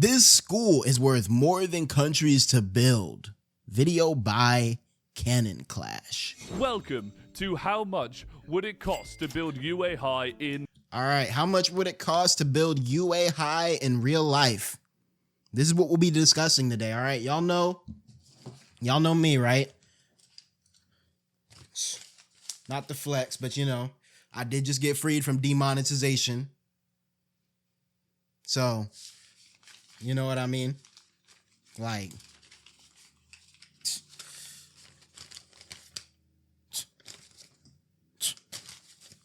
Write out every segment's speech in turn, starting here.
This school is worth more than countries to build. Video by CanonClash. Welcome to How Much Would It Cost to Build 𝙏𝙖𝙡 in... Alright, how much would it cost to build 𝙏𝙖𝙡 in real life? This is what we'll be discussing today, alright? Y'all know me, right? Not the flex, but you know, I did just get freed from demonetization. So, you know what I mean? Like,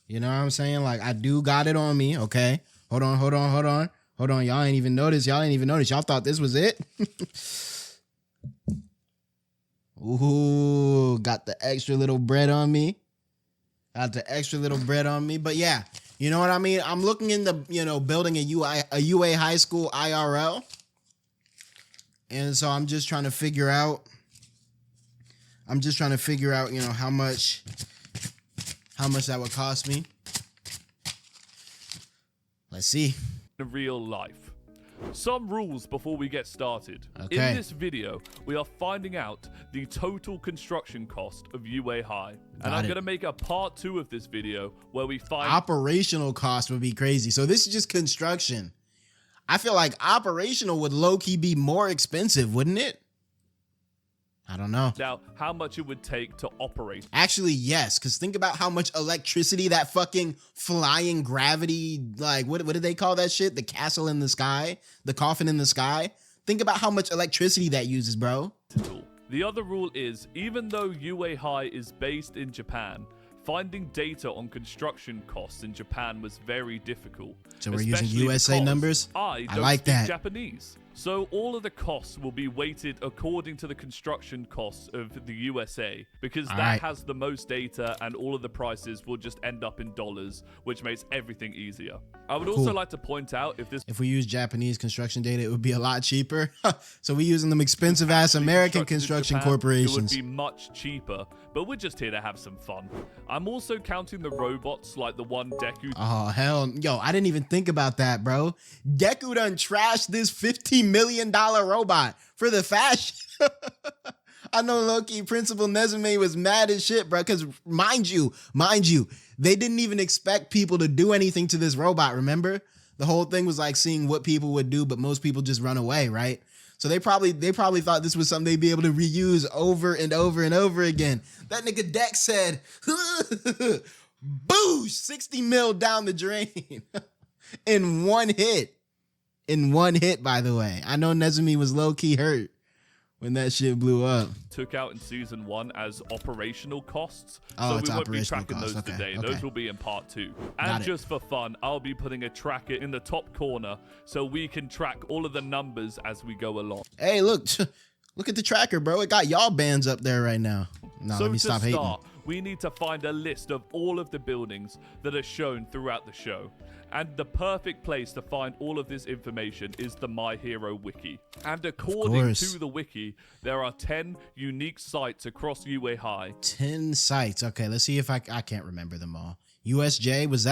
you know what I'm saying? Like, I do got it on me, okay? Hold on. Y'all ain't even noticed. Y'all thought this was it? Ooh, got the extra little bread on me. But yeah, you know what I mean? I'm looking into, building a UA high school IRL. And so I'm just trying to figure out, how much that would cost me. Let's see. In real life. Some rules before we get started. Okay. In this video, we are finding out the total construction cost of 𝙏𝙖𝙡. And I'm going to make a part 2 of this video where we find... Operational cost would be crazy. So this is just construction. I feel like operational would low-key be more expensive, wouldn't it? I don't know. Now, how much it would take to operate. Actually, yes, because think about how much electricity that fucking flying gravity, like, what did they call that shit? The castle in the sky? The coffin in the sky? Think about how much electricity that uses, bro. The other rule is, even though 𝙏𝙖𝙡 is based in Japan, finding data on construction costs in Japan was very difficult. So we're using USA numbers? I like that. Japanese. So all of the costs will be weighted according to the construction costs of the USA, because that has the most data, and all of the prices will just end up in dollars, which makes everything easier. I would also like to point out, if we use Japanese construction data, it would be a lot cheaper. So we're using them expensive ass American construction corporations. It would be much cheaper, but we're just here to have some fun. I'm also counting the robots like the one Deku. Oh hell, yo, I didn't even think about that, bro. Deku done trashed this $50 million robot for the fashion. I know low-key Principal Nezume was mad as shit, bro, because mind you, they didn't even expect people to do anything to this robot, remember? The whole thing was like seeing what people would do, but most people just run away, right? So they probably thought this was something they'd be able to reuse over and over and over again. That nigga Dex said, boosh, 60 mil down the drain in one hit. In one hit, by the way. I know Nezumi was low-key hurt when that shit blew up. Took out in season 1 as operational costs. Oh, so we won't be operational tracking costs. those today. Okay. Those will be in part 2. And just for fun, I'll be putting a tracker in the top corner so we can track all of the numbers as we go along. Hey, look at the tracker, bro. It got y'all bands up there right now. No, so let me stop hating. We need to find a list of all of the buildings that are shown throughout the show. And the perfect place to find all of this information is the My Hero Wiki. And according to the wiki, there are 10 unique sites across 𝙏𝙖𝙡. 10 sites. Okay, let's see if I can't remember them all. USJ, was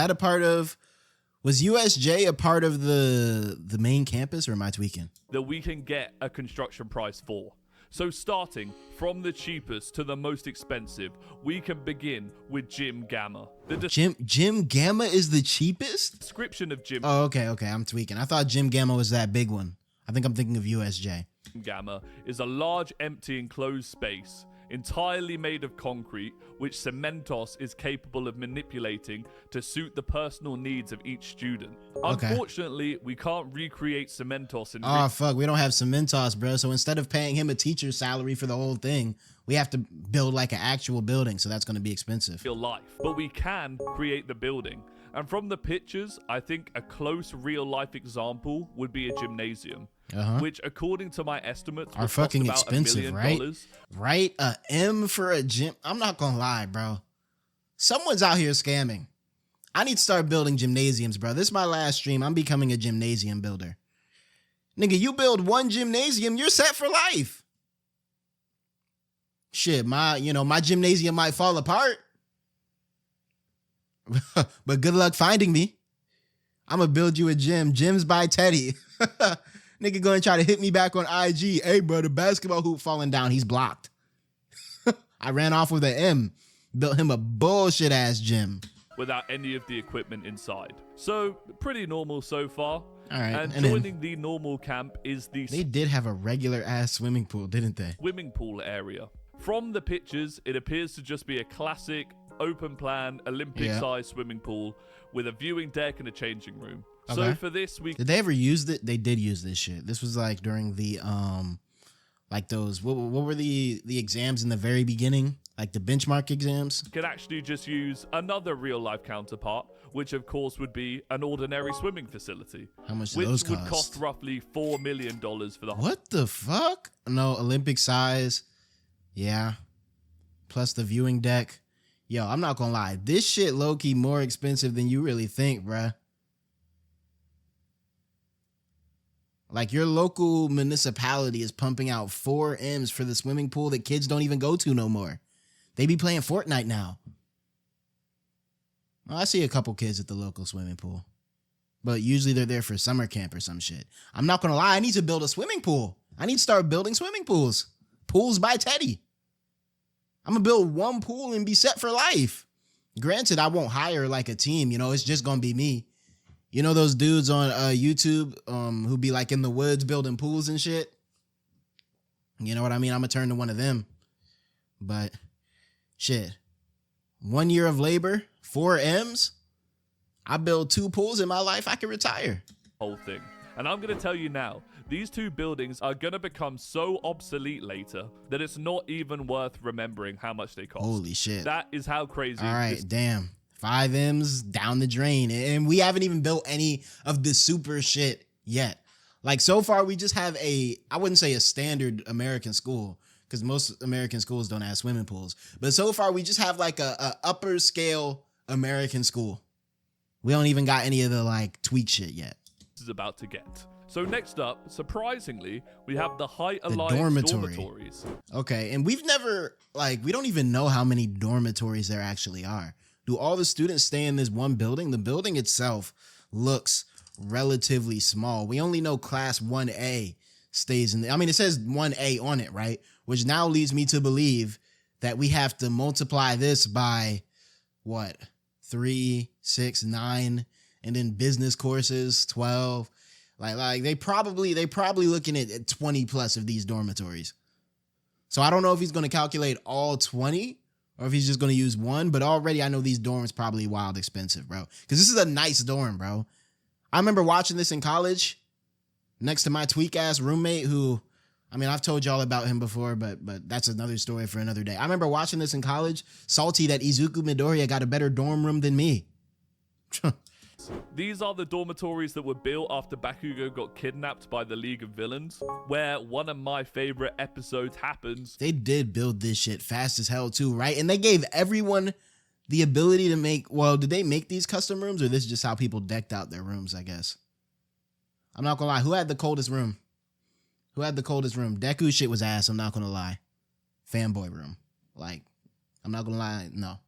USJ a part of the main campus, or am I tweaking? That we can get a construction price for. So starting from the cheapest to the most expensive, we can begin with Gym Gamma. Gym Gamma is the cheapest? Description of Gym. Oh, okay, I'm tweaking. I thought Gym Gamma was that big one. I think I'm thinking of USJ. Gamma is a large, empty, enclosed space entirely made of concrete, which Cementos is capable of manipulating to suit the personal needs of each student. Okay. Unfortunately, we can't recreate Cementos in fuck, we don't have Cementos, bro. So instead of paying him a teacher's salary for the whole thing, we have to build like an actual building, so that's going to be expensive. Real life. But we can create the building. And from the pictures, I think a close real-life example would be a gymnasium. Which, according to my estimates, are fucking expensive, right? Right? A M for a gym. I'm not gonna lie, bro. Someone's out here scamming. I need to start building gymnasiums, bro. This is my last stream. I'm becoming a gymnasium builder. Nigga, you build one gymnasium, you're set for life. Shit, my gymnasium might fall apart. But good luck finding me. I'm gonna build you a gym. Gyms by Teddy. Nigga gonna try to hit me back on IG. Hey, bro, the basketball hoop falling down. He's blocked. I ran off with an M. Built him a bullshit ass gym. Without any of the equipment inside. So, pretty normal so far. All right. And joining the normal camp is the They did have a regular ass swimming pool, didn't they? swimming pool area. From the pictures, it appears to just be a classic open plan Olympic-sized swimming pool with a viewing deck and a changing room. Okay. So for this, did they ever use it? They did use this shit. This was like during the like those what were the exams in the very beginning, like the benchmark exams. Can actually just use another real-life counterpart, which of course would be an ordinary swimming facility. How much do those cost? Which would cost roughly $4 million for the. What the fuck? No, Olympic size. Yeah. Plus the viewing deck. Yo, I'm not gonna lie. This shit low-key more expensive than you really think, bruh. Like your local municipality is pumping out 4 M's for the swimming pool that kids don't even go to no more. They be playing Fortnite now. Well, I see a couple kids at the local swimming pool, but usually they're there for summer camp or some shit. I'm not gonna lie. I need to build a swimming pool. I need to start building swimming pools. Pools by Teddy. I'm gonna build one pool and be set for life. Granted, I won't hire like a team. You know, it's just gonna be me. You know those dudes on YouTube who be like in the woods building pools and shit? You know what I mean? I'm going to turn to one of them. But shit, 1 year of labor, 4 M's. I build 2 pools in my life. I can retire. Whole thing. And I'm going to tell you now, these 2 buildings are going to become so obsolete later that it's not even worth remembering how much they cost. Holy shit. That is how crazy. All right, damn. 5 M's down the drain. And we haven't even built any of the super shit yet. Like so far, we just have I wouldn't say a standard American school, because most American schools don't have swimming pools. But so far, we just have like a upper scale American school. We don't even got any of the like tweak shit yet. This is about to get. So next up, surprisingly, we have the High The Alliance dormitories. Okay, and we don't even know how many dormitories there actually are. Do all the students stay in this one building? The building itself looks relatively small. We only know class 1A stays in there. I mean, it says 1A on it, right? Which now leads me to believe that we have to multiply this by what? 3, 6, 9, and then business courses, 12. Like they probably looking at 20 plus of these dormitories. So I don't know if he's going to calculate all 20 or if he's just going to use one, but already I know these dorms probably wild expensive, bro. Because this is a nice dorm, bro. I remember watching this in college next to my tweak ass roommate who, I mean, I've told y'all about him before, but that's another story for another day. I remember watching this in college, salty that Izuku Midoriya got a better dorm room than me. These are the dormitories that were built after Bakugo got kidnapped by the League of Villains, where one of my favorite episodes happens. They did build this shit fast as hell too, right? And they gave everyone the ability to make, well, did they make these custom rooms or this is just how people decked out their rooms, I guess? I'm not gonna lie. Who had the coldest room? Who had the coldest room? Deku's shit was ass, I'm not gonna lie. Fanboy room. Like, I'm not gonna lie, no.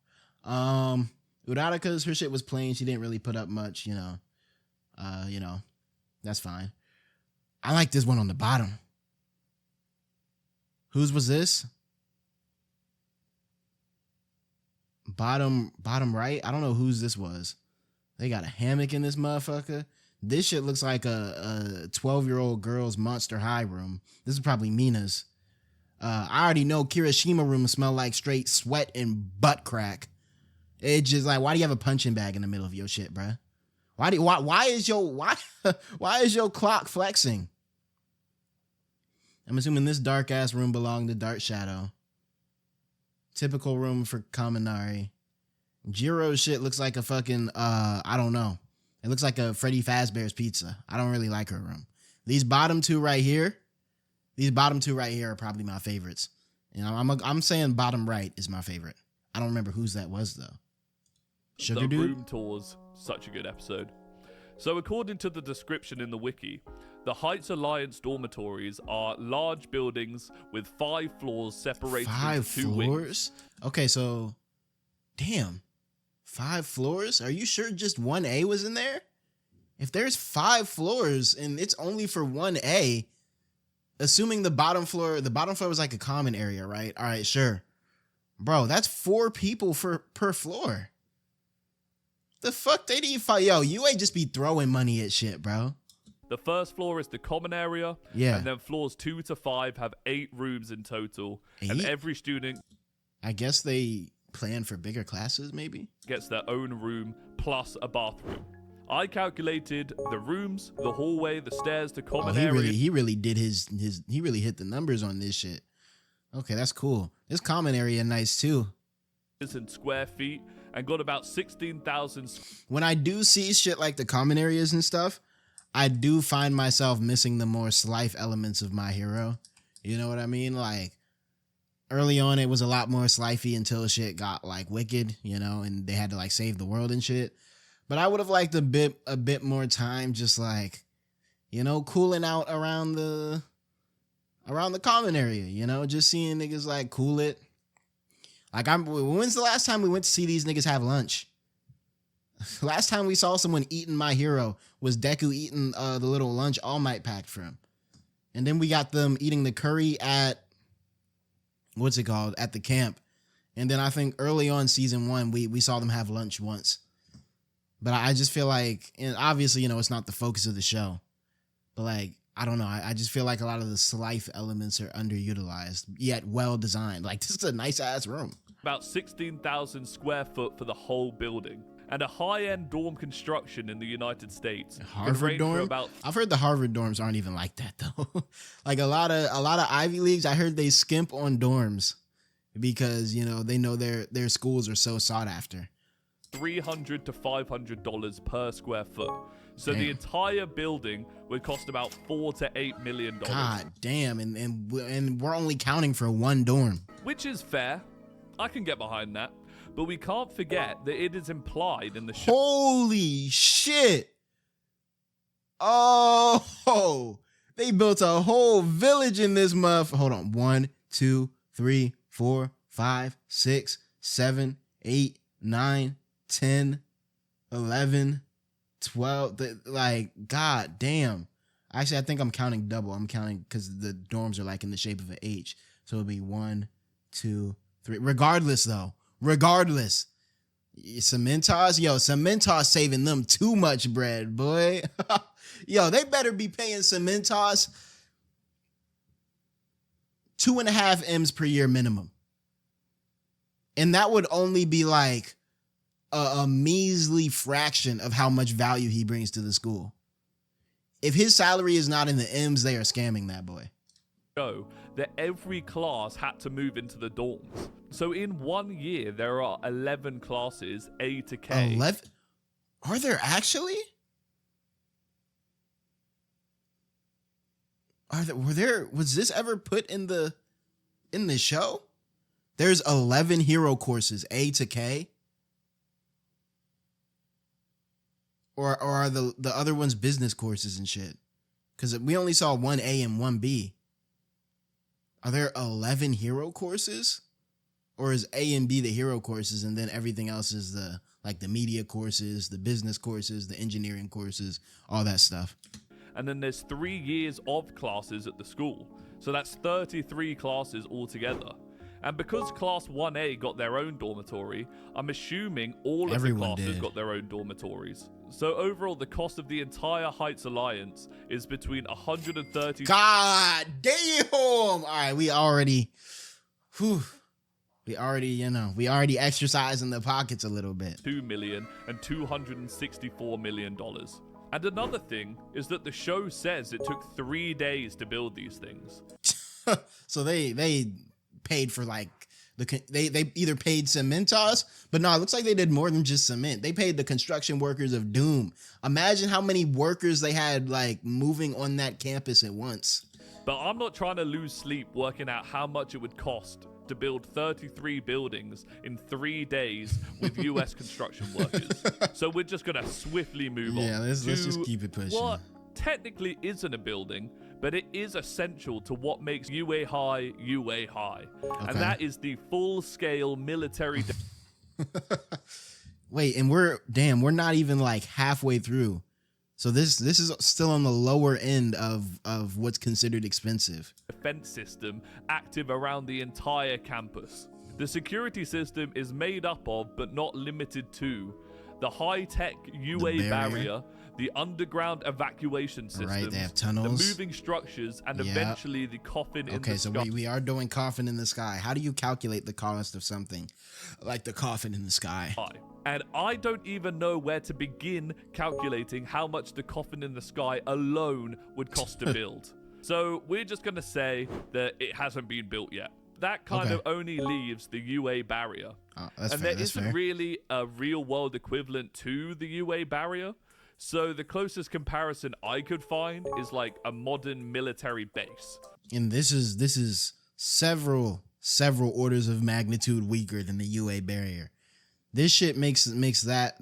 Uraraka's, her shit was plain. She didn't really put up much, you know. That's fine. I like this one on the bottom. Whose was this? Bottom right? I don't know whose this was. They got a hammock in this motherfucker. This shit looks like a 12-year-old girl's Monster High room. This is probably Mina's. I already know Kirishima room smell like straight sweat and butt crack. It's just like, why do you have a punching bag in the middle of your shit, bruh? Why is your clock flexing? I'm assuming this dark ass room belonged to Dark Shadow. Typical room for Kaminari. Jiro's shit looks like a fucking I don't know. It looks like a Freddy Fazbear's pizza. I don't really like her room. These bottom two right here are probably my favorites. You know, I'm saying bottom right is my favorite. I don't remember whose that was though. Sugar The Dude? Room Tours, such a good episode. So according to the description in the wiki, the Heights Alliance dormitories are large buildings with 5 floors separated into 2 wings. Okay, so damn. 5 floors? Are you sure just 1A was in there? If there's 5 floors and it's only for 1A, assuming the bottom floor was like a common area, right? All right, sure. Bro, that's 4 people per floor. The fuck they need 5? Yo, you ain't just be throwing money at shit, bro. The first floor is the common area. Yeah. And then floors 2 to 5 have 8 rooms in total. 8? And every student, I guess they plan for bigger classes, maybe? gets their own room plus a bathroom. I calculated the rooms, the hallway, the stairs, the common area. He really did he really hit the numbers on this shit. Okay, that's cool. This common area nice too. In square feet and got about 16,000. When I do see shit like the common areas and stuff, I do find myself missing the more life elements of My Hero. You know what I mean? Like early on, it was a lot more slifey until shit got like wicked, you know, and they had to like save the world and shit. But I would have liked a bit more time, just like, you know, cooling out around the common area, you know, just seeing niggas like cool it. Like when's the last time we went to see these niggas have lunch? Last time we saw someone eating My Hero was Deku eating the little lunch All Might packed for him. And then we got them eating the curry at, what's it called, at the camp. And then I think early on season 1, we saw them have lunch once. But I just feel like, and obviously, you know, it's not the focus of the show. But like, I don't know. I just feel like a lot of the life elements are underutilized, yet well designed. Like, this is a nice ass room. About 16,000 square foot for the whole building. And a high-end dorm construction in the United States. Harvard dorm? I've heard the Harvard dorms aren't even like that though. Like a lot of Ivy Leagues, I heard they skimp on dorms because, you know, they know their schools are so sought after. $300 to $500 per square foot. So Damn. the entire building would cost about $4 to $8 million. God damn, and we're only counting for 1 dorm. Which is fair. I can get behind that. But we can't forget that it is implied in the show. Holy shit. Oh, they built a whole village in this month. Hold on. 1, 2, 3, 4, 5, 6, 7, 8, 9, 10, 11, 12. Like, god damn. Actually, I think I'm counting double. I'm counting because the dorms are like in the shape of an H. So it'll be 1, 2, 3. Regardless, Cementos saving them too much bread, boy. Yo, they better be paying Cementos 2.5 M's per year minimum. And that would only be like a measly fraction of how much value he brings to the school. If his salary is not in the M's, they are scamming that boy. Show that every class had to move into the dorms. So in 1 year, there are 11 classes, A to K. 11? Are there actually? Was this ever put in the show? There's 11 hero courses, A to K? Or are the other ones business courses and shit? Because we only saw 1A and 1B. Are there 11 hero courses? Or is A and B the hero courses and then everything else is the media courses, the business courses, the engineering courses, all that stuff? And then there's 3 years of classes at the school. So that's 33 classes altogether. And because Class 1A got their own dormitory, I'm assuming all of Everyone the classes did. got their own dormitories. So overall, the cost of the entire Heights Alliance is between 130. God damn! All right, we already exercising the pockets a little bit. $2 million and $264 million. And another thing is that the show says it took 3 days to build these things. So they paid for like they either paid Cementos, but no, it looks like they did more than just cement. They paid the construction workers of doom. Imagine how many workers they had like moving on that campus at once. But I'm not trying to lose sleep working out how much it would cost to build 33 buildings in 3 days with US construction workers. So we're just going to swiftly move on. Yeah, let's just keep it pushing. What technically isn't a building, but it is essential to what makes 𝙏𝙖 𝙏𝙖. Okay. And that is the full-scale military... Wait, and we're not even like halfway through So this is still on the lower end of what's considered expensive. Defense system active around the entire campus. The security system is made up of, but not limited to, the high-tech UA barrier, the underground evacuation systems, right, they have tunnels, the moving structures, and eventually the coffin in the sky. Okay, so we are doing coffin in the sky. How do you calculate the cost of something like the coffin in the sky? And I don't even know where to begin calculating how much the coffin in the sky alone would cost to build. So we're just going to say that it hasn't been built yet. That kind of only leaves the UA barrier. That's and fair, there isn't really a real world equivalent to the UA barrier. So the closest comparison I could find is like a modern military base. And this is several orders of magnitude weaker than the UA barrier. This shit makes that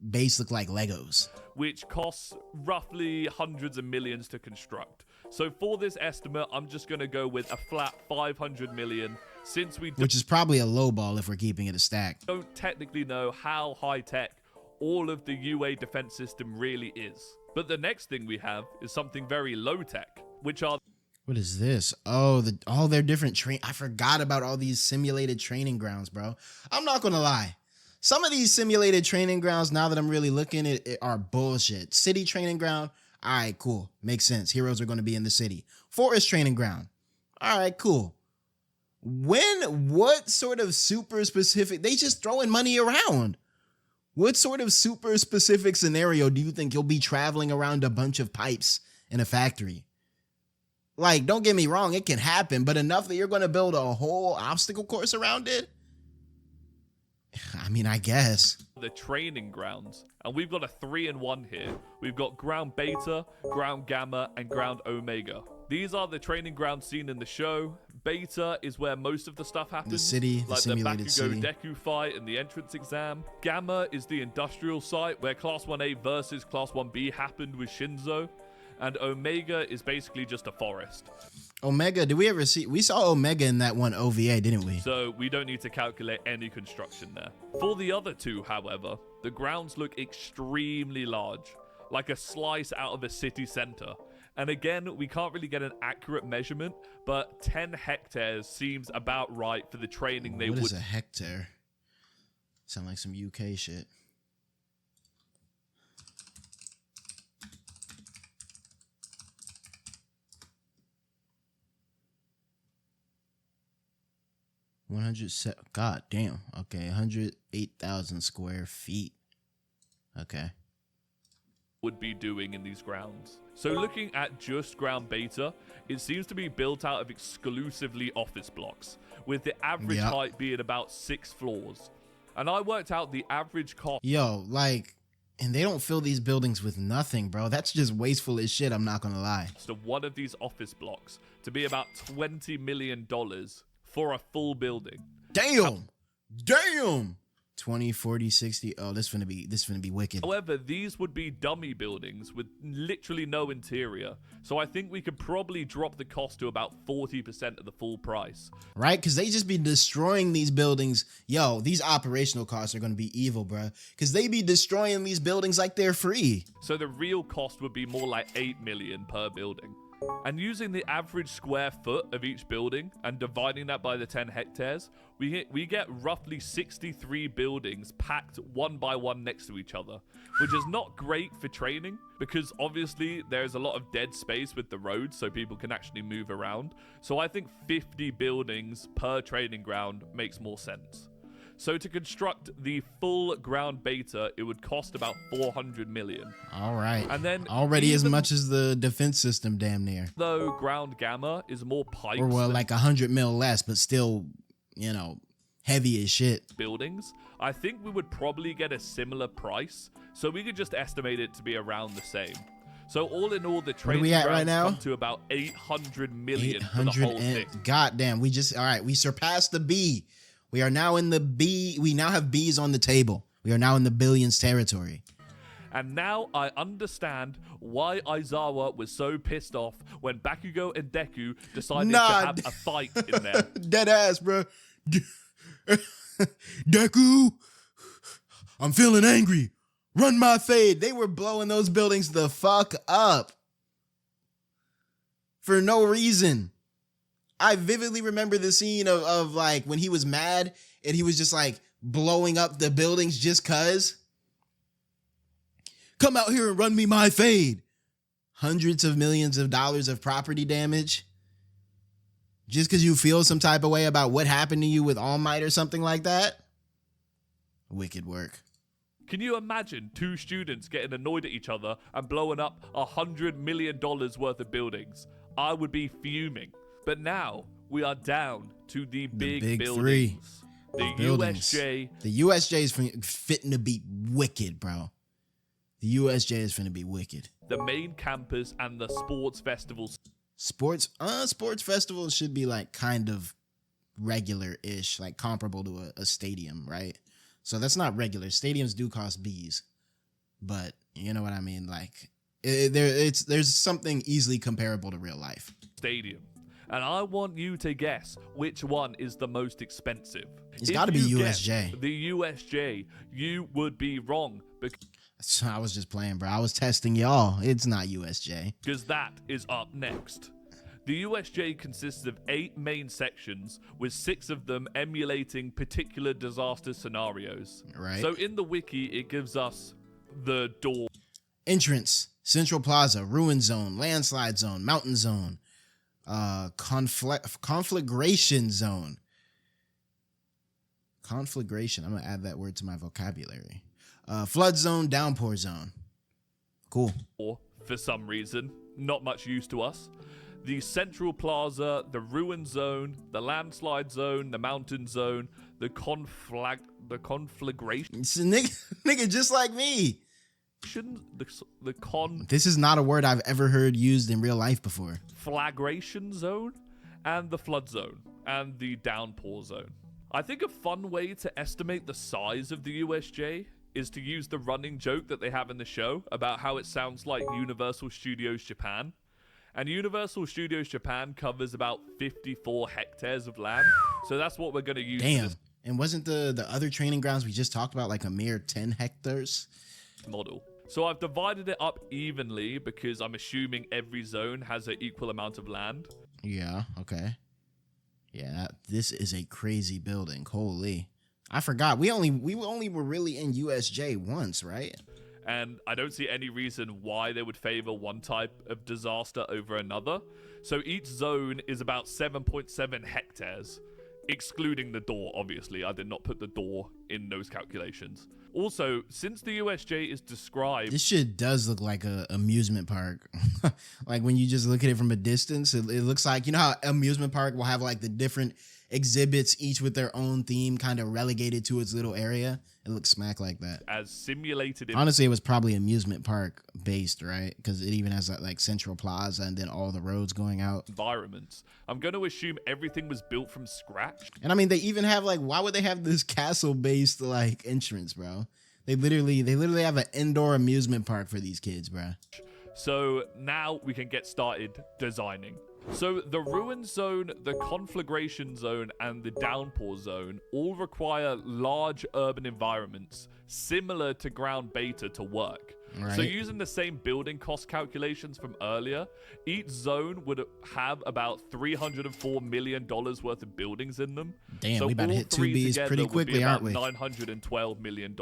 base look like Legos, which costs roughly hundreds of millions to construct. So for this estimate, I'm just going to go with a flat 500 million, since which is probably a low ball if we're keeping it a stack. Don't technically know how high tech all of the UA defense system really is. But the next thing we have is something very low tech, which are... What is this? Oh, all their different I forgot about all these simulated training grounds, bro. I'm not gonna lie. Some of these simulated training grounds, now that I'm really looking at it, are bullshit. City training ground, all right, cool. Makes sense. Heroes are going to be in the city. Forest training ground, all right, cool. What sort of super specific, they just throwing money around. What sort of super specific scenario do you think you'll be traveling around a bunch of pipes in a factory? Like, don't get me wrong, it can happen, but enough that you're going to build a whole obstacle course around it? I mean, I guess. The training grounds. And we've got a 3-in-1 here. We've got ground beta, ground gamma, and ground omega. These are the training grounds seen in the show. Beta is where most of the stuff happens. The city, like the simulated city. Deku fight and the entrance exam. Gamma is the industrial site where Class 1A versus Class 1B happened with Shinzo. And Omega is basically just a forest. Omega, did we ever see? We saw Omega in that one OVA, didn't we? So we don't need to calculate any construction there. For the other two, however, the grounds look extremely large, like a slice out of a city center. And again, we can't really get an accurate measurement, but 10 hectares seems about right for the training they would. What is a hectare? Sound like some UK shit. God damn. Okay, 108,000 square feet. Okay. Would be doing in these grounds. So looking at just ground beta, it seems to be built out of exclusively office blocks, with the average height being about 6 floors. And I worked out the average cost. Yo, like, and they don't fill these buildings with nothing, bro. That's just wasteful as shit, I'm not gonna lie. So one of these office blocks to be about $20 million for a full building. Damn. 20, 40, 60. Oh, this finna be wicked. However, these would be dummy buildings with literally no interior. So I think we could probably drop the cost to about 40% of the full price. Right? Because they just be destroying these buildings. Yo, these operational costs are going to be evil, bro. Because they be destroying these buildings like they're free. So the real cost would be more like 8 million per building. And using the average square foot of each building and dividing that by the 10 hectares, we get roughly 63 buildings packed one by one next to each other, which is not great for training because obviously there's a lot of dead space with the roads so people can actually move around. So I think 50 buildings per training ground makes more sense. So to construct the full ground beta, it would cost about 400 million. All right. And then already as much as the defense system, damn near. Though ground gamma is more pipes. Or well, like 100 mil less, but still, you know, heavy as shit. Buildings. I think we would probably get a similar price. So we could just estimate it to be around the same. So all in all, the training grounds right now? come to about 800 million for the whole thing. Goddamn, we surpassed the B. We are now in the B. We now have B's on the table. We are now in the billions territory. And now I understand why Aizawa was so pissed off when Bakugo and Deku decided to have a fight in there. Dead ass, bro. Deku, I'm feeling angry. Run my fade. They were blowing those buildings the fuck up for no reason. I vividly remember the scene of like when he was mad and he was just like blowing up the buildings just cuz. Come out here and run me my fade. Hundreds of millions of dollars of property damage. Just because you feel some type of way about what happened to you with All Might or something like that. Wicked work. Can you imagine two students getting annoyed at each other and blowing up $100 million worth of buildings? I would be fuming. But now we are down to the big buildings. Three. The buildings. USJ. The USJ is fitting to be wicked, bro. The USJ is finna be wicked. The main campus and the sports festivals. Sports festivals should be like kind of regular-ish, like comparable to a stadium, right? So that's not regular. Stadiums do cost B's, but you know what I mean? Like there's something easily comparable to real life. Stadium. And I want you to guess which one is the most expensive. It's got to be USJ. The USJ, you would be wrong. I was just playing, bro. I was testing y'all. It's not USJ. Because that is up next. The USJ consists of 8 main sections, with 6 of them emulating particular disaster scenarios. Right. So in the wiki, it gives us the door. Entrance, Central Plaza, Ruin Zone, Landslide Zone, Mountain Zone, Conflagration Zone. Conflagration, I'm going to add that word to my vocabulary. Flood Zone, Downpour Zone. Cool. Or, for some reason, not much use to us. The Central Plaza, the Ruin Zone, the Landslide Zone, the Mountain Zone, the Conflagration. It's a nigga just like me. This is not a word I've ever heard used in real life before. Flagration Zone, and the Flood Zone, and the Downpour Zone. I think a fun way to estimate the size of the USJ is to use the running joke that they have in the show about how it sounds like Universal Studios Japan. And Universal Studios Japan covers about 54 hectares of land. So that's what we're going to use. Damn. And wasn't the other training grounds we just talked about like a mere 10 hectares? Model. So I've divided it up evenly because I'm assuming every zone has an equal amount of land. Yeah, okay. Yeah, this is a crazy building. Holy. I forgot. We only were really in USJ once, right? And I don't see any reason why they would favor one type of disaster over another. So each zone is about 7.7 hectares, excluding the door, obviously. I did not put the door in those calculations. Also, since the USJ is described... This shit does look like a amusement park. Like when you just look at it from a distance, it looks like, you know how amusement park will have like the different exhibits, each with their own theme, kind of relegated to its little area. It looks smack like that. As simulated... Honestly, it was probably amusement park based, right? Because it even has that like Central Plaza and then all the roads going out. Environments. I'm going to assume everything was built from scratch. And I mean, they even have like, why would they have this castle based like entrance, bro? They literally have an indoor amusement park for these kids, bro. So now we can get started designing. So the Ruin Zone, the Conflagration Zone, and the Downpour Zone all require large urban environments similar to Ground Beta to work. Right. So using the same building cost calculations from earlier, each zone would have about $304 million worth of buildings in them. Damn, so we about to hit 2Bs pretty quickly, aren't we? $912 million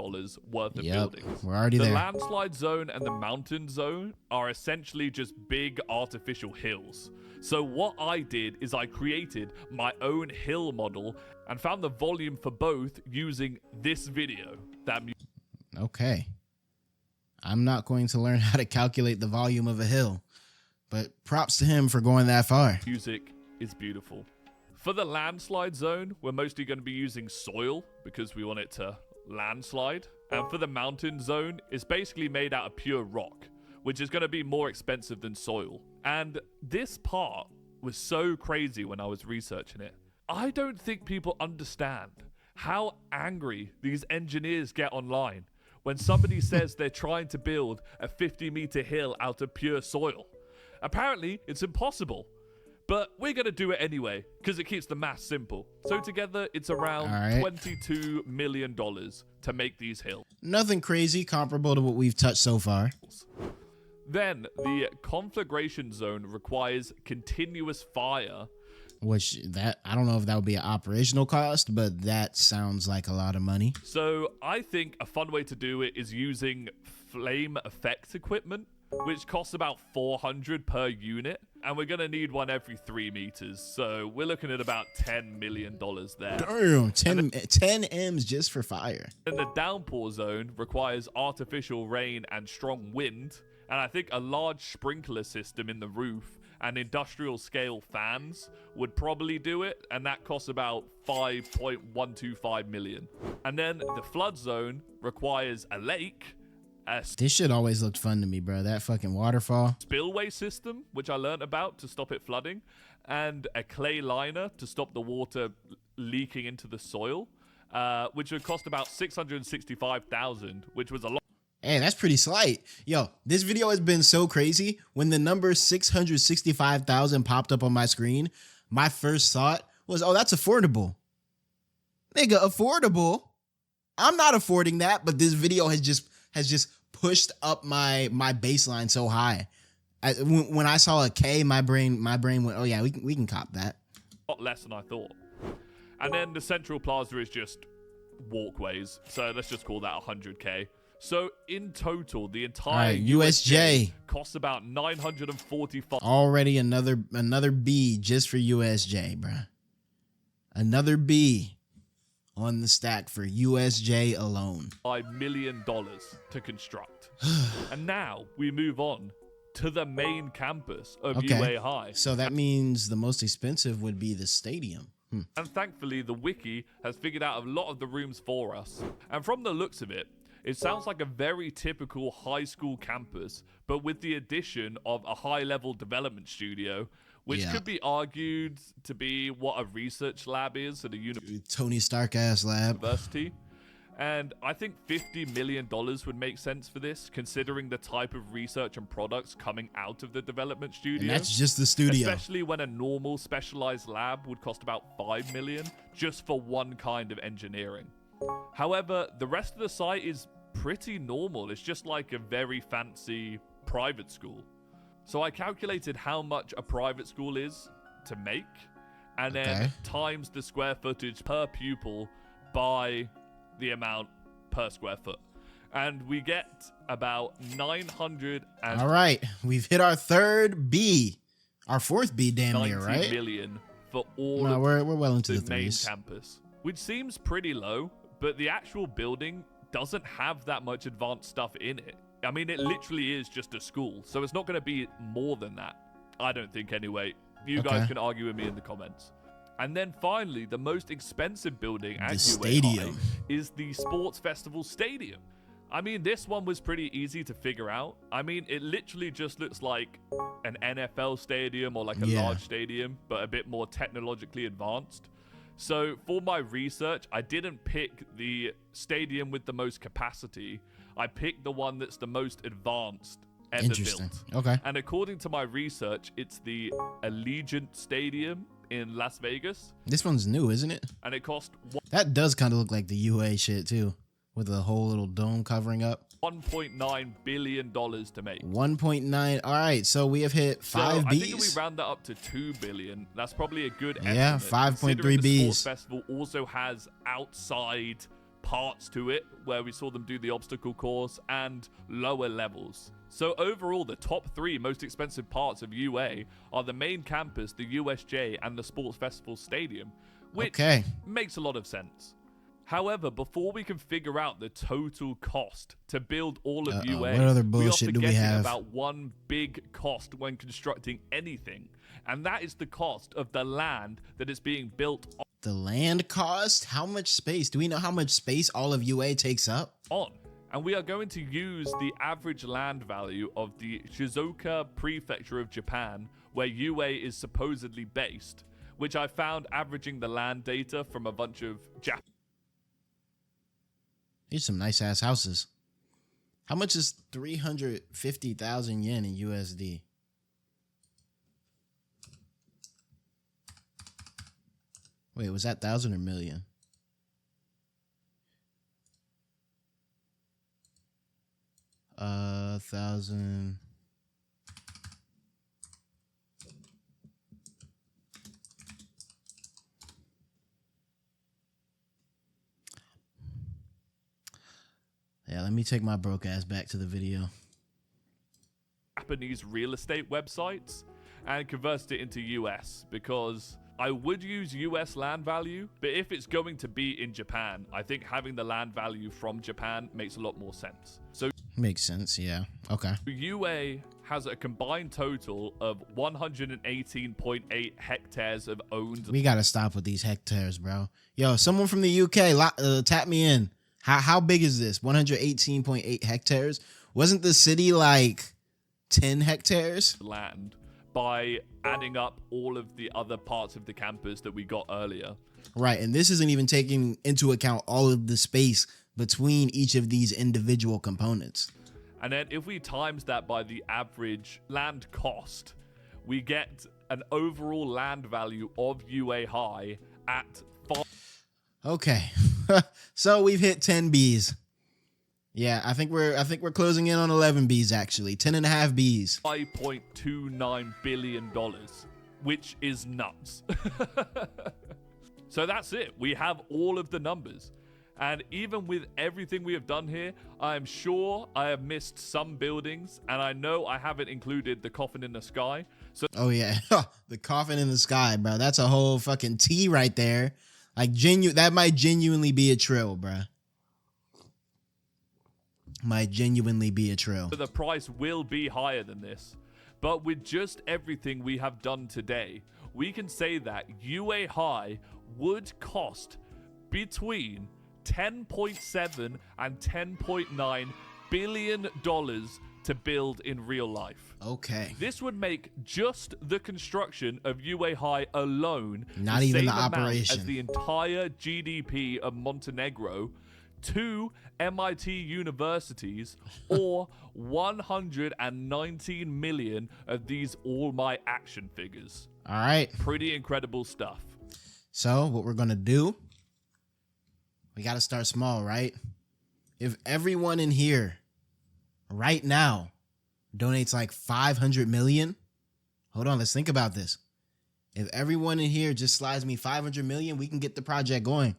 worth of buildings. We're already there. The Landslide Zone and the Mountain Zone are essentially just big artificial hills. So what I did is I created my own hill model and found the volume for both using this video. Okay. I'm not going to learn how to calculate the volume of a hill, but props to him for going that far. Music is beautiful. For the landslide zone, we're mostly going to be using soil because we want it to landslide. And for the mountain zone, it's basically made out of pure rock, which is going to be more expensive than soil. And this part was so crazy when I was researching it. I don't think people understand how angry these engineers get online when somebody says they're trying to build a 50-meter hill out of pure soil. Apparently, it's impossible. But we're going to do it anyway, because it keeps the math simple. So together, it's around $22 million to make these hills. Nothing crazy, comparable to what we've touched so far. Then, the conflagration zone requires continuous fire. Which, I don't know if that would be an operational cost, but that sounds like a lot of money. So, I think a fun way to do it is using flame effect equipment, which costs about $400 per unit, and we're gonna need one every 3 meters, so we're looking at about $10 million there. Damn, 10 M's just for fire. And the downpour zone requires artificial rain and strong wind, and I think a large sprinkler system in the roof and industrial scale fans would probably do it, and that costs about 5.125 million. And then the flood zone requires a lake, this shit always looked fun to me, bro. That fucking waterfall. Spillway system, which I learned about to stop it flooding, and a clay liner to stop the water leaking into the soil, which would cost about $665,000, which was a lot. Hey, that's pretty slight. Yo, this video has been so crazy. When the number 665,000 popped up on my screen, my first thought was, oh, that's affordable. Nigga, affordable? I'm not affording that, but this video has just pushed up my baseline so high. When I saw a K, my brain went, oh yeah, we can cop that. A lot less than I thought. And then the central plaza is just walkways, so let's just call that 100K. So in total, the entire USJ costs about 945. Already another B just for USJ, bruh. Another B on the stack for USJ alone. $5 million to construct. And now we move on to the main campus of UA High. So that means the most expensive would be the stadium. And thankfully, the wiki has figured out a lot of the rooms for us. And from the looks of it, it sounds like a very typical high school campus, but with the addition of a high-level development studio, which could be argued to be what a research lab is at a Tony Stark-ass lab. University. And I think $50 million would make sense for this, considering the type of research and products coming out of the development studio. And that's just the studio. Especially when a normal specialized lab would cost about $5 million just for one kind of engineering. However, the rest of the site is pretty normal. It's just like a very fancy private school. So I calculated how much a private school is to make, and then times the square footage per pupil by the amount per square foot. And we get about 900 and all right, we've hit our third B, our fourth B damn near, right? million for all we're well into the main campus, which seems pretty low, but the actual building doesn't have that much advanced stuff in it. I mean, it literally is just a school, so it's not going to be more than that. I don't think anyway. You guys can argue with me in the comments. And then finally, the most expensive building at UA High is the Sports Festival Stadium. I mean, this one was pretty easy to figure out. I mean, it literally just looks like an NFL stadium or like a large stadium, but a bit more technologically advanced. So for my research, I didn't pick the stadium with the most capacity. I picked the one that's the most advanced ever built. Okay. And according to my research, it's the Allegiant Stadium in Las Vegas. This one's new, isn't it? And it cost... That does kind of look like the UA shit too, with the whole little dome covering up. $1.9 billion to make. 1.9. All right, so we have hit 5 Bs. I think if we round that up to 2 billion, that's probably a good estimate. Yeah, 5.3 Bs. The Sports Festival also has outside parts to it, where we saw them do the obstacle course and lower levels. So overall, the top 3 most expensive parts of UA are the main campus, the USJ, and the Sports Festival Stadium, which makes a lot of sense. However, before we can figure out the total cost to build all of UA, what other bullshit do we have? About one big cost when constructing anything, and that is the cost of the land that is being built on. The land cost? How much space? Do we know how much space all of UA takes up? And we are going to use the average land value of the Shizuoka Prefecture of Japan, where UA is supposedly based, which I found averaging the land data from a bunch of Japanese. These are some nice ass houses. How much is 350,000 yen in USD? Wait, was that 1,000 or million? Uh, 1,000. Yeah, let me take my broke ass back to the video. Japanese real estate websites and converted it into US, because I would use US land value, but if it's going to be in Japan, I think having the land value from Japan makes a lot more sense. So makes sense, yeah. Okay. UA has a combined total of 118.8 hectares of owned. We gotta stop with these hectares, bro. Yo, someone from the UK, tap me in. How big is this? 118.8 hectares? Wasn't the city like 10 hectares? Land by adding up all of the other parts of the campus that we got earlier. Right, and this isn't even taking into account all of the space between each of these individual components. And then if we times that by the average land cost, we get an overall land value of UA High at 5. Okay. So we've hit 10 Bs. Yeah, I think we're closing in on 11 Bs actually. 10.5 Bs. $5.29 billion, which is nuts. So that's it. We have all of the numbers. And even with everything we have done here, I am sure I have missed some buildings, and I know I haven't included the coffin in the sky. So oh yeah, the coffin in the sky, bro. That's a whole fucking T right there. Like that might genuinely be a trill, bro. Might genuinely be a trill. the price will be higher than this. But with just everything we have done today, we can say that UA High would cost between $10.7 and $10.9 billion to build in real life. Okay. This would make just the construction of UA High alone not the even same the amount operation as the entire GDP of Montenegro, 2 MIT universities, or 119 million of these All My action figures. All right. Pretty incredible stuff. So what we're going to do, we got to start small, right? If everyone in here right now donates like 500 million, hold on, let's think about this. If everyone in here just slides me 500 million, we can get the project going.